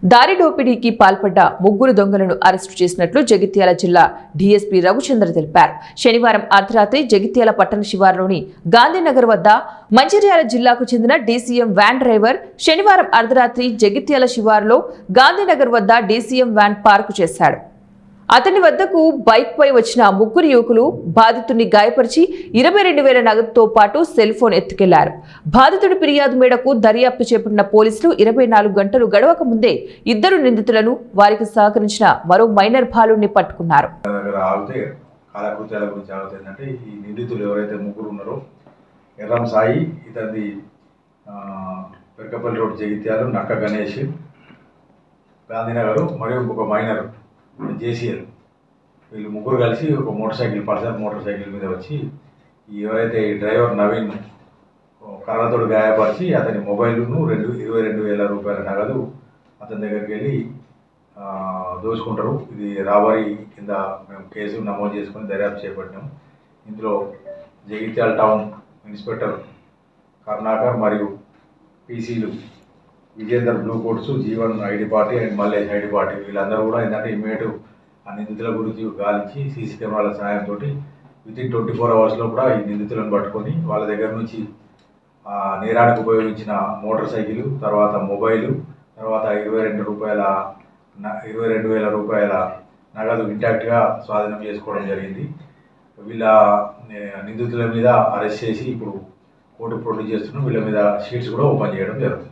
దారి దోపిడీకి పాల్పడ్డ ముగ్గురు దొంగలను అరెస్టు చేసినట్లు జగిత్యాల జిల్లా డీఎస్పీ రఘుచంద్ర తెలిపారు. శనివారం అర్ధరాత్రి జగిత్యాల పట్టణ శివారులోని గాంధీనగర్ వద్ద మంచిర్యాల జిల్లాకు చెందిన డీసీఎం వ్యాన్ డ్రైవర్ శనివారం అర్ధరాత్రి జగిత్యాల శివారులో గాంధీనగర్ వద్ద డీసీఎం వ్యాన్ పార్కు చేశాడు. అతని వద్దకు బైక్ పై వచ్చిన ముగ్గురు యువకులు బాధితుడిని గాయపరిచి 22,000 నగదుతో పాటు సెల్ ఫోన్ ఎత్తుకెళ్లారు. బాధితుడి ఫిర్యాదు మేరకు దర్యాప్తు చేపట్టిన పోలీసులు 24 గంటలు గడవక ముందే ఇద్దరు నిందితులను వారికి సహకరించిన మరో మైనర్ బాలుడిని పట్టుకున్నారు. ఈ నిందితులు ఎవరైతే ముగ్గురు ఉన్నారో ఎర్రం సాయి, ఇతని పెరకపల్లి రోడ్ జగిత్యాలు, నక్క గణేష్, గాంధీనగర్ మరియు ఒక మైనర్ జేసీఎల్, వీళ్ళు ముగ్గురు కలిసి ఒక పల్సర్ మోటార్ సైకిల్ మీద వచ్చి ఎవరైతే ఈ డ్రైవర్ నవీన్ కర్రతోడు గాయపరిచి అతని మొబైల్ను 22,000 రూపాయల నగదు అతని దగ్గరికి వెళ్ళి దోచుకుంటారు. ఇది రాబరీ కింద మేము కేసు నమోదు చేసుకొని దర్యాప్తు చేపట్టాం. ఇందులో జగిత్యాల టౌన్ ఇన్స్పెక్టర్ కరుణాకర్ మరియు పీసీలు Vijender blue coats, Jeevan ID party and Mallesh ID party, వీళ్ళందరూ కూడా ఏంటంటే ఇమ్మీడియట్ ఆ నిందితుల గురించి గాలించి సీసీ కెమెరాల సహాయంతో వితిన్ 24 అవర్స్లో కూడా ఈ నిందితులను పట్టుకొని వాళ్ళ దగ్గర నుంచి నేరానికి ఉపయోగించిన మోటార్ సైకిల్, తర్వాత మొబైలు, తర్వాత 22,000 రూపాయల నగదు ఇంటాక్ట్గా స్వాధీనం చేసుకోవడం జరిగింది. వీళ్ళ నిందితుల మీద అరెస్ట్ చేసి ఇప్పుడు కోర్టు ప్రొడ్యూస్ చేస్తున్నాం. వీళ్ళ మీద షీట్స్ కూడా ఓపెన్ చేయడం జరుగుతుంది.